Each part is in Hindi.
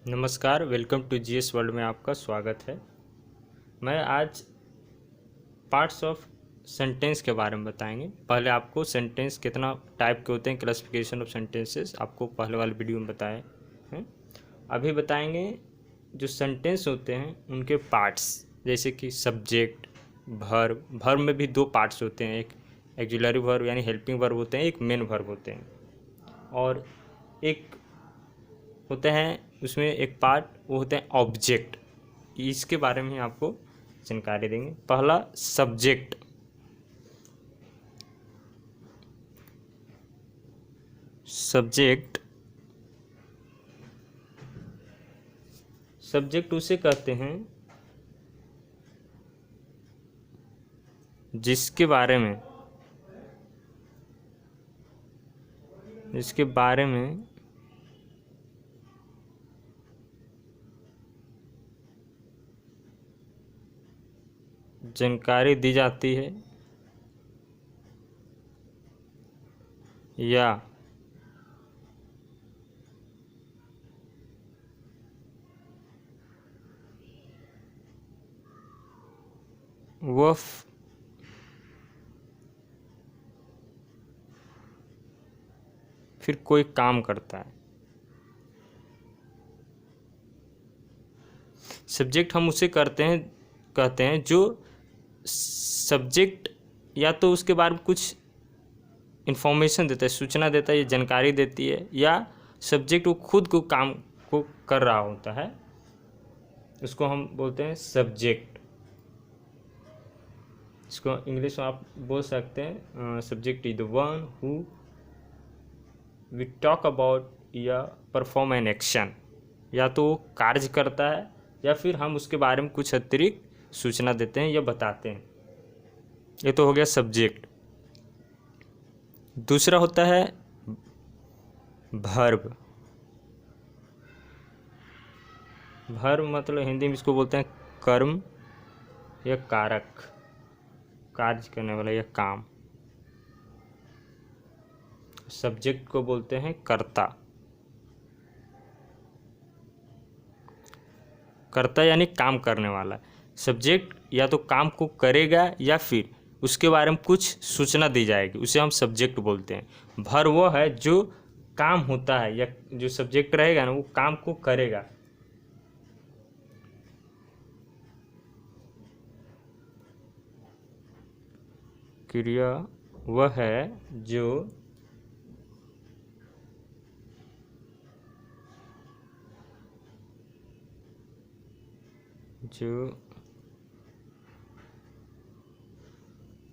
नमस्कार, वेलकम टू जीएस वर्ल्ड में आपका स्वागत है। मैं आज पार्ट्स ऑफ सेंटेंस के बारे में बताएंगे। पहले आपको सेंटेंस कितना टाइप के होते हैं, क्लासिफिकेशन ऑफ सेंटेंसेस आपको पहले वाले वीडियो में बताए हैं। अभी बताएंगे जो सेंटेंस होते हैं उनके पार्ट्स, जैसे कि सब्जेक्ट, वर्ब। वर्ब में भी दो पार्ट्स होते हैं, एक एक्सिलरी वर्ब यानी हेल्पिंग वर्ब होते हैं, एक मेन वर्ब होते हैं, और एक होते हैं उसमें एक पार्ट वो होते हैं ऑब्जेक्ट। इसके बारे में आपको जानकारी देंगे। पहला सब्जेक्ट। सब्जेक्ट सब्जेक्ट उसे कहते हैं जिसके बारे में जानकारी दी जाती है या वह फिर कोई काम करता है। सब्जेक्ट हम उसे कहते हैं जो सब्जेक्ट या तो उसके बारे में कुछ इन्फॉर्मेशन देता है, सूचना देता है या जानकारी देती है, या सब्जेक्ट वो खुद को काम को कर रहा होता है, उसको हम बोलते हैं सब्जेक्ट। इसको इंग्लिश में आप बोल सकते हैं subject is the one who we talk about या परफॉर्म एन एक्शन। या तो वो कार्य करता है या फिर हम उसके बारे में कुछ अतिरिक्त सूचना देते हैं या बताते हैं। ये तो हो गया सब्जेक्ट। दूसरा होता है वर्ब। वर्ब मतलब हिंदी में इसको बोलते हैं कर्म या कारक, कार्य करने वाला या काम। सब्जेक्ट को बोलते हैं कर्ता। कर्ता यानी काम करने वाला। सब्जेक्ट या तो काम को करेगा या फिर उसके बारे में कुछ सूचना दी जाएगी, उसे हम सब्जेक्ट बोलते हैं। वर्ब वो है जो काम होता है, या जो सब्जेक्ट रहेगा ना वो काम को करेगा। क्रिया वह है जो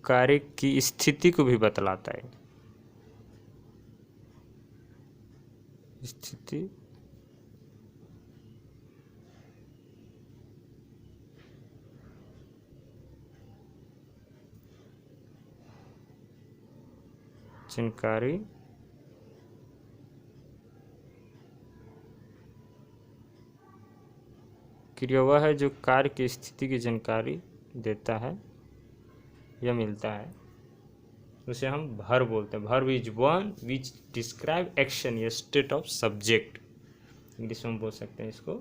कार्य की स्थिति को भी बतलाता है। स्थिति जानकारी क्रिया वह है जो कार्य की स्थिति की जानकारी देता है या मिलता है, उसे हम वर्ब बोलते हैं। Verb is one which describe action या स्टेट ऑफ सब्जेक्ट। इंग्लिश में हम बोल सकते हैं इसको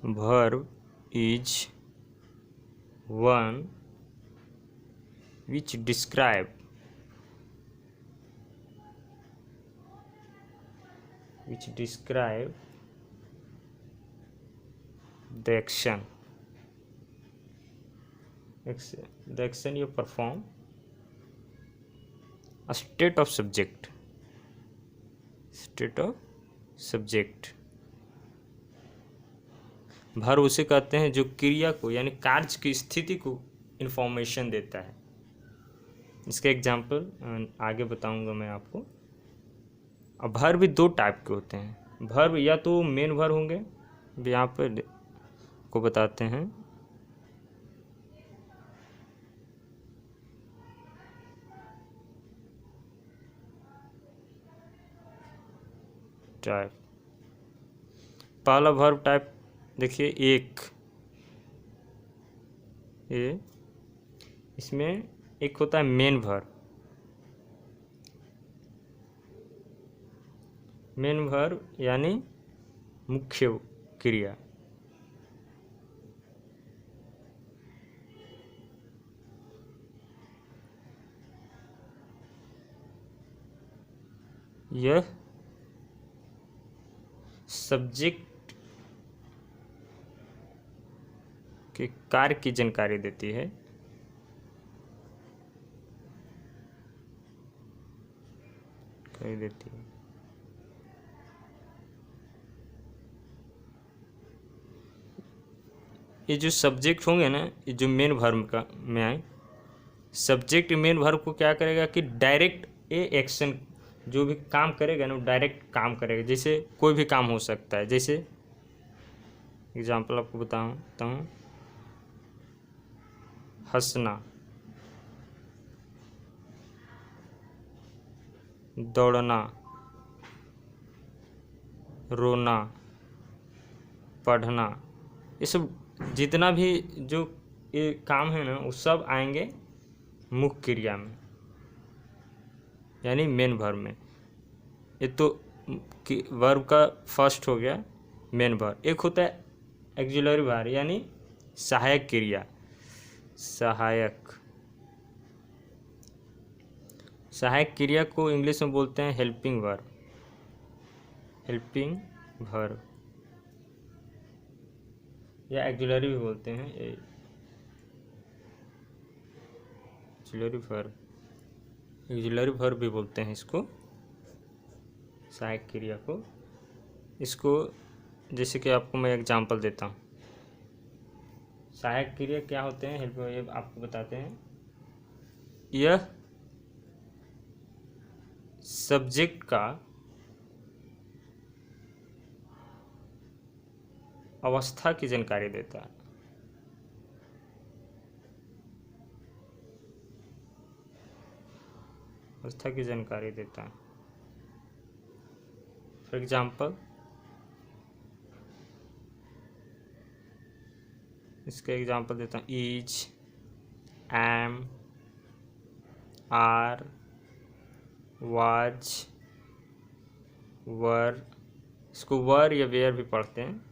verb is one which describe the action you perform, a state of subject। Verb उसे कहते हैं जो क्रिया को यानी कार्य की स्थिति को इंफॉर्मेशन देता है। इसका एग्जाम्पल आगे बताऊंगा मैं आपको। अब वर्ब भी दो टाइप के होते हैं। वर्ब या तो मेन वर्ब होंगे, यहाँ पर को बताते हैं। टाइप, पहला वर्ब टाइप देखिए एक, ये इसमें एक होता है मेन वर्ब। मेन वर्ब यानी मुख्य क्रिया। यह सब्जेक्ट के कार्य की जानकारी देती है। ये जो सब्जेक्ट होंगे ना, ये जो मेन वर्ब का में आए, सब्जेक्ट मेन वर्ब को क्या करेगा कि डायरेक्ट ये एक्शन जो भी काम करेगा ना, वो डायरेक्ट काम करेगा। जैसे कोई भी काम हो सकता है, जैसे एग्जांपल आपको बताता हूँ, हंसना, दौड़ना, रोना, पढ़ना, ये सब जितना भी जो ये काम है ना, वो सब आएंगे मुख्य क्रिया में, यानी मेन वर्ब में। ये तो वर्ब का फर्स्ट हो गया मेन वर्ब। एक होता है एक्सिलरी वर्ब यानी सहायक क्रिया। सहायक क्रिया को इंग्लिश में बोलते हैं हेल्पिंग वर्ब। हेल्पिंग वर्ब या एक्सिलरी भी बोलते हैं। एक्सिलरी वर्ब भी बोलते हैं इसको, सहायक क्रिया को। इसको जैसे कि आपको मैं एग्जांपल देता हूँ। सहायक क्रिया क्या होते हैं, हेल्प ये आपको बताते हैं। यह सब्जेक्ट का अवस्था की जानकारी देता है। अवस्था की जानकारी देता है। फॉर एग्जाम्पल, इसका एग्जाम्पल देता हूँ, is, am, are, was, were, इसको वर या वेयर भी पढ़ते हैं।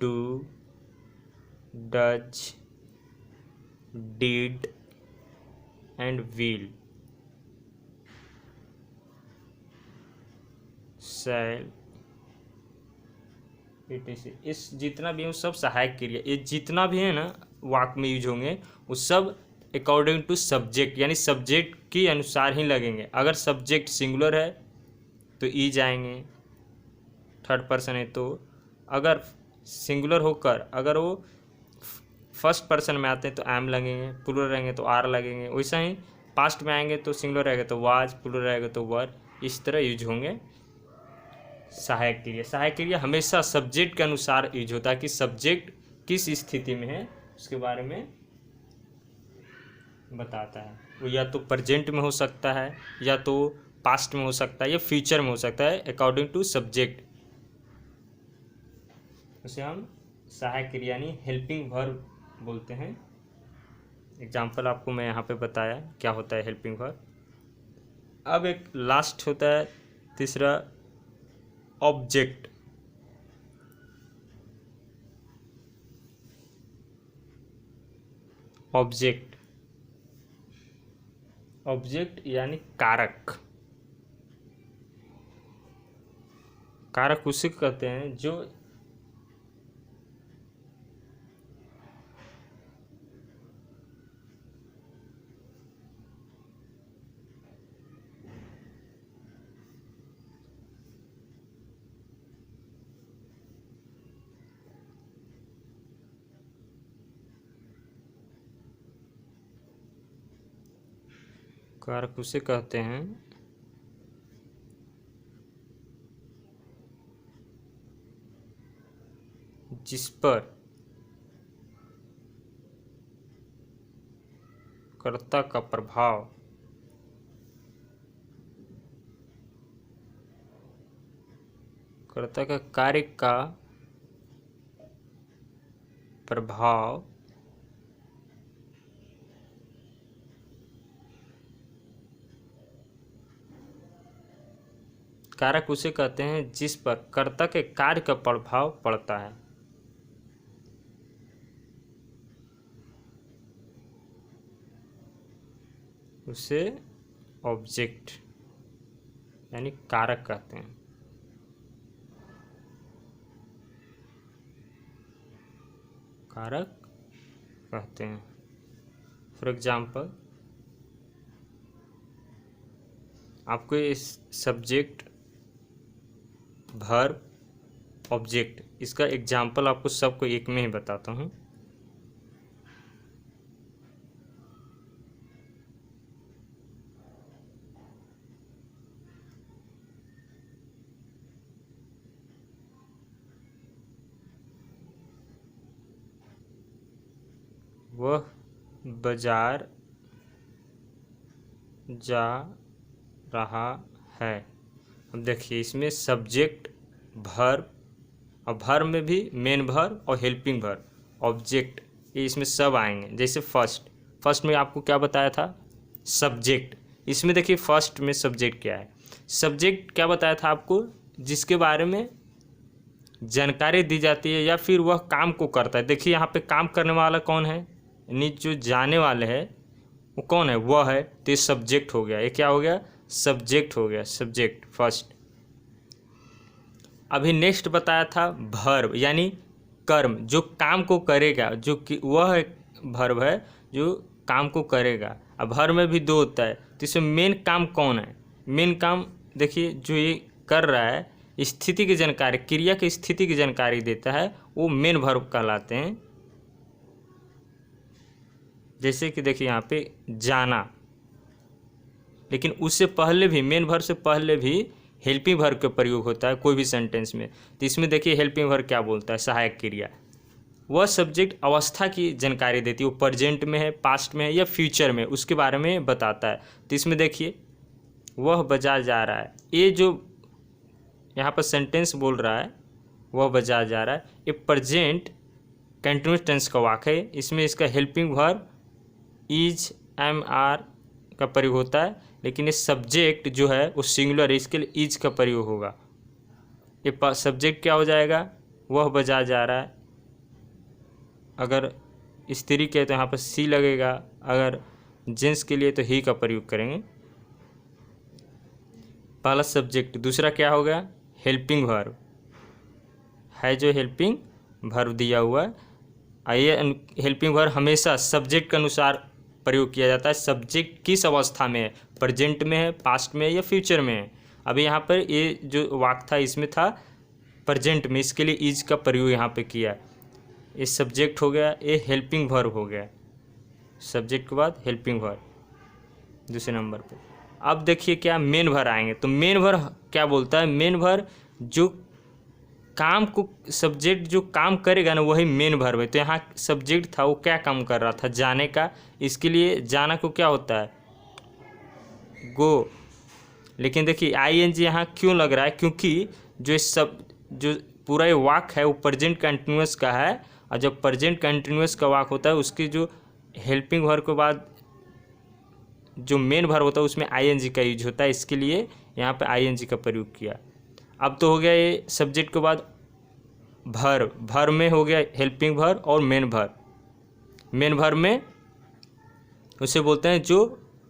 Do, does, did and will, shall, etc। इस जितना भी है सब सहायक क्रिया, ये जितना भी है ना वाक्य में यूज होंगे, वो सब अकॉर्डिंग टू सब्जेक्ट, यानी सब्जेक्ट के अनुसार ही लगेंगे। अगर सब्जेक्ट सिंगुलर है तो ईज आएंगे, थर्ड पर्सन है तो। अगर सिंगुलर होकर अगर वो फर्स्ट पर्सन में आते हैं तो एम लगेंगे, प्लूरल रहेंगे तो आर लगेंगे। वैसा ही पास्ट में आएंगे तो सिंगुलर रहेगा तो वाज, प्लूरल रहेगा तो वर। इस तरह यूज होंगे सहायक क्रिया। सहायक क्रिया हमेशा सब्जेक्ट के अनुसार यूज होता है कि सब्जेक्ट किस स्थिति में है उसके बारे में बताता है। वो या तो प्रेजेंट में हो सकता है, या तो पास्ट में हो सकता है, या फ्यूचर में हो सकता है, अकॉर्डिंग टू सब्जेक्ट। उसे हम सहायक क्रिया यानी हेल्पिंग वर्ब बोलते हैं। एग्जाम्पल आपको मैं यहाँ पे बताया क्या होता है हेल्पिंग वर्ब। अब एक लास्ट होता है तीसरा, ऑब्जेक्ट। ऑब्जेक्ट यानी कारक। कारक उसे कहते हैं जो कारक उसे कहते हैं जिस पर कर्ता का प्रभाव कर्ता का कार्य का प्रभाव कारक उसे कहते हैं जिस पर कर्ता के कार्य का प्रभाव पड़ता है। उसे ऑब्जेक्ट यानी कारक कहते हैं। कारक कहते हैं। फॉर एग्जाम्पल, आपको इस सब्जेक्ट, वर्ब, ऑब्जेक्ट, इसका एग्जाम्पल आपको सबको एक में ही बताता हूँ। वह बाजार जा रहा है। अब देखिए इसमें सब्जेक्ट, वर्ब, और वर्ब में भी मेन वर्ब और हेल्पिंग वर्ब, ऑब्जेक्ट, ये इसमें सब आएंगे। जैसे फर्स्ट में आपको क्या बताया था, सब्जेक्ट। इसमें देखिए फर्स्ट में सब्जेक्ट क्या है, सब्जेक्ट क्या बताया था आपको, जिसके बारे में जानकारी दी जाती है या फिर वह काम को करता है। देखिए यहाँ पे काम करने वाला कौन है, यानी जो जाने वाले है वो कौन है, वह है, तो ये सब्जेक्ट हो गया। ये क्या हो गया, सब्जेक्ट हो गया, सब्जेक्ट फर्स्ट। अभी नेक्स्ट बताया था वर्ब यानी कर्म, जो काम को करेगा, जो कि वह वर्ब है जो काम को करेगा। अब वर्ब में भी दो होता है, तो इसमें मेन काम कौन है, मेन काम देखिए जो ये कर रहा है, स्थिति की जानकारी, क्रिया की स्थिति की जानकारी देता है, वो मेन वर्ब कहलाते हैं। जैसे कि देखिए यहाँ पे जाना, लेकिन उससे पहले भी, मेन वर्ब से पहले भी हेल्पिंग वर्ब का प्रयोग होता है कोई भी सेंटेंस में। तो इसमें देखिए हेल्पिंग वर्ब क्या बोलता है, सहायक क्रिया। वह सब्जेक्ट अवस्था की जानकारी देती है, वो प्रेजेंट में है, पास्ट में है या फ्यूचर में, उसके बारे में बताता है। तो इसमें देखिए वह बाजार जा रहा है, ये जो यहाँ पर सेंटेंस बोल रहा है वह बाजार जा रहा है, ये प्रेजेंट कंटिन्यूअस टेंस का वाक्य है। इसमें इसका helping verb is, am, are का प्रयोग होता है, लेकिन ये सब्जेक्ट जो है वो सिंगुलर है, इसके लिए इज का प्रयोग होगा। ये सब्जेक्ट क्या हो जाएगा, वह बाजार जा रहा है। अगर स्त्री के तो यहाँ पर सी लगेगा, अगर जेंट्स के लिए तो ही का प्रयोग करेंगे। पहला सब्जेक्ट, दूसरा क्या हो गया, हेल्पिंग वर्ब है, जो हेल्पिंग वर्ब दिया हुआ है। आइए, हेल्पिंग वर्ब हमेशा सब्जेक्ट के अनुसार प्रयोग किया जाता है। सब्जेक्ट किस अवस्था में है, प्रेजेंट में है, पास्ट में है या फ्यूचर में है। अभी यहाँ पर ये जो वाक्य था इसमें था प्रेजेंट में, इसके लिए इज का प्रयोग यहाँ पे किया। ये सब्जेक्ट हो गया, ये हेल्पिंग वर्ब हो गया, सब्जेक्ट के बाद हेल्पिंग वर्ब दूसरे नंबर पे। अब देखिए क्या मेन वर्ब आएंगे, तो मेन वर्ब क्या बोलता है, मेन वर्ब जो काम को, सब्जेक्ट जो काम करेगा ना वही मेन वर्ब है। तो यहाँ सब्जेक्ट था वो क्या काम कर रहा था, जाने का, इसके लिए जाना को क्या होता है, गो। लेकिन देखिए आईएनजी यहाँ क्यों लग रहा है, क्योंकि जो पूरा ये वाक्य है वो प्रेजेंट कंटिन्यूअस का है, और जब प्रेजेंट कंटिन्यूअस का वाक्य होता है उसकी जो हेल्पिंग वर्ब के बाद जो मेन वर्ब होता है उसमें आईएनजी का यूज होता है, इसके लिए यहाँ पे आईएनजी का प्रयोग किया। अब तो हो गया ये सब्जेक्ट के बाद वर्ब में हो गया हेल्पिंग वर्ब और मेन वर्ब। मेन वर्ब में उसे बोलते हैं जो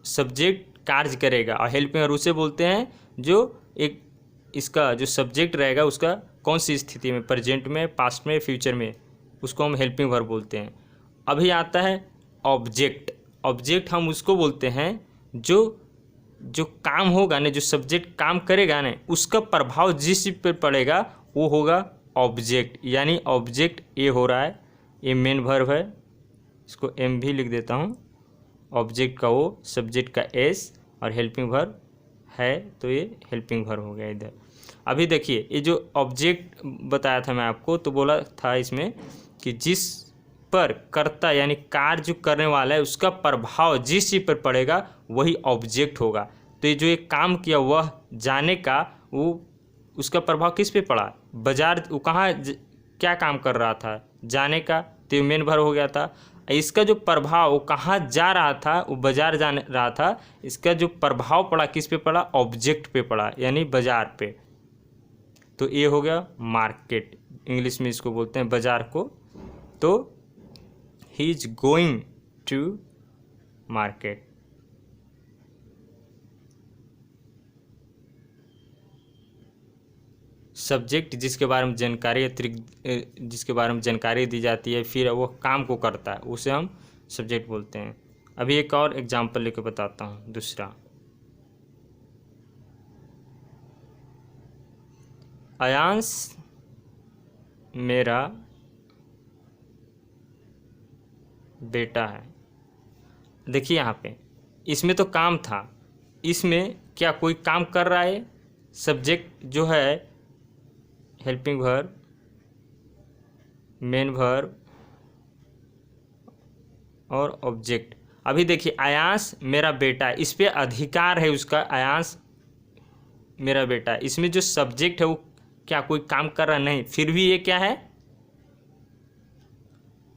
सब्जेक्ट कार्य करेगा, और हेल्पिंग वर्ब उसे बोलते हैं जो एक इसका जो सब्जेक्ट रहेगा उसका कौन सी स्थिति में, प्रेजेंट में, पास्ट में, फ्यूचर में, उसको हम हेल्पिंग वर्ब बोलते हैं। अभी आता है ऑब्जेक्ट। ऑब्जेक्ट हम उसको बोलते हैं जो काम होगा ना, जो सब्जेक्ट काम करेगा ना, उसका प्रभाव जिस चीज़ पर पड़ेगा वो होगा ऑब्जेक्ट। यानी ऑब्जेक्ट ये हो रहा है, ये मेन वर्ब है, इसको एम भी लिख देता हूँ, ऑब्जेक्ट का ओ, सब्जेक्ट का एस, और हेल्पिंग वर्ब है, तो ये हेल्पिंग वर्ब हो गया इधर। अभी देखिए ये जो ऑब्जेक्ट बताया था मैं आपको, तो बोला था इसमें कि जिस पर कर्ता यानी कार्य जो करने वाला है उसका प्रभाव जिस चीज़ पर पड़ेगा वही ऑब्जेक्ट होगा। तो ये जो एक काम किया वह जाने का, वो उसका प्रभाव किस पे पड़ा, बाजार, वो कहाँ क्या काम कर रहा था, जाने का, तो मेन वर्ब हो गया था। इसका जो प्रभाव वो कहाँ जा रहा था, वो बाजार जा रहा था, इसका जो प्रभाव पड़ा किस पे पड़ा, ऑब्जेक्ट पे पड़ा, यानी बाजार पे। तो ये हो गया मार्केट, इंग्लिश में इसको बोलते हैं बाजार को। तो he is going to market. Subject जिसके बारे में जानकारी अतिरिक्त जिसके बारे में जानकारी दी जाती है, फिर वो काम को करता है, उसे हम सब्जेक्ट बोलते हैं। अभी एक और एग्जांपल लेकर बताता हूँ, दूसरा। अयांश मेरा बेटा है। देखिए यहाँ पे इसमें तो काम था, इसमें क्या कोई काम कर रहा है, सब्जेक्ट जो है हेल्पिंग वर्ब, मेन वर्ब और ऑब्जेक्ट। अभी देखिए अयांश मेरा बेटा है, इस पे अधिकार है उसका, अयांश मेरा बेटा है। इसमें जो सब्जेक्ट है वो क्या कोई काम कर रहा नहीं, फिर भी ये क्या है,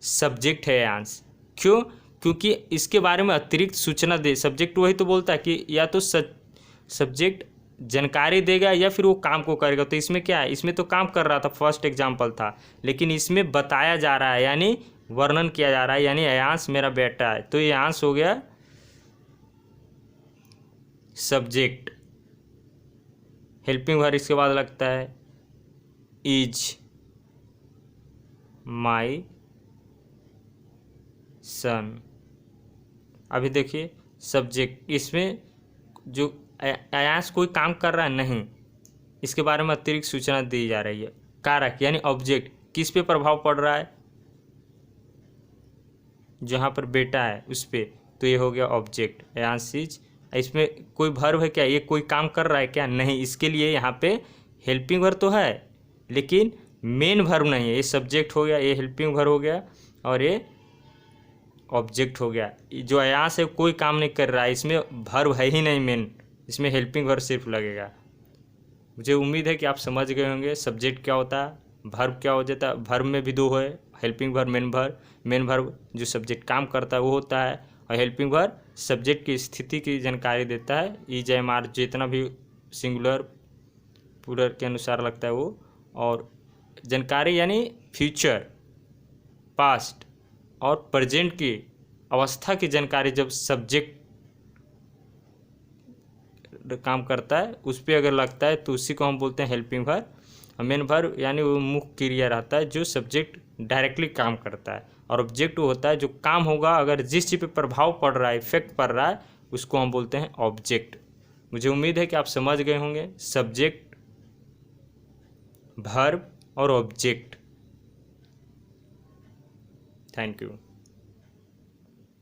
सब्जेक्ट है अयांश। क्यों? क्योंकि इसके बारे में अतिरिक्त सूचना दे, सब्जेक्ट वही तो बोलता है कि या तो सब्जेक्ट जानकारी देगा या फिर वो काम को करेगा। तो इसमें क्या है, इसमें तो काम कर रहा था, फर्स्ट एग्जांपल था, लेकिन इसमें बताया जा रहा है यानी वर्णन किया जा रहा है, यानी अयांश मेरा बेटा है। तो ये अयांश हो गया सब्जेक्ट। हेल्पिंग वर्ब इसके बाद लगता है इज माई सन। अभी देखिए सब्जेक्ट, इसमें जो अयांश कोई काम कर रहा है नहीं, इसके बारे में अतिरिक्त सूचना दी जा रही है। कारक यानी ऑब्जेक्ट किस पे प्रभाव पड़ रहा है, जहाँ पर बेटा है उस पे, तो ये हो गया ऑब्जेक्ट अयांश इज। इसमें कोई वर्ब है क्या, ये कोई काम कर रहा है क्या, नहीं, इसके लिए यहाँ पे हेल्पिंग वर्ब तो है लेकिन मेन वर्ब नहीं है। ये सब्जेक्ट हो गया, ये हेल्पिंग वर्ब हो गया और ये ऑब्जेक्ट हो गया। जो अयांश है कोई काम नहीं कर रहा है, इसमें वर्ब है ही नहीं मेन, इसमें हेल्पिंग वर्ब सिर्फ लगेगा। मुझे उम्मीद है कि आप समझ गए होंगे सब्जेक्ट क्या होता है, वर्ब क्या हो जाता है। वर्ब में भी दो है, helping verb, main verb. Main verb जो सब्जेक्ट काम करता है वो होता है, और हेल्पिंग वर्ब सब्जेक्ट की स्थिति की जानकारी देता है। इज, एम, आर जितना भी सिंगुलर प्लूरल के अनुसार लगता है वो, और जानकारी यानी फ्यूचर, पास्ट और प्रेजेंट की अवस्था की जानकारी जब सब्जेक्ट काम करता है उस पर अगर लगता है तो उसी को हम बोलते हैं हेल्पिंग वर्ब। मेन वर्ब यानी वो मुख्य क्रिया रहता है जो सब्जेक्ट डायरेक्टली काम करता है, और ऑब्जेक्ट वो होता है जो काम होगा अगर जिस चीज़ पे प्रभाव पड़ रहा है, इफेक्ट पड़ रहा है, उसको हम बोलते हैं ऑब्जेक्ट। मुझे उम्मीद है कि आप समझ गए होंगे सब्जेक्ट, वर्ब और ऑब्जेक्ट। Thank you.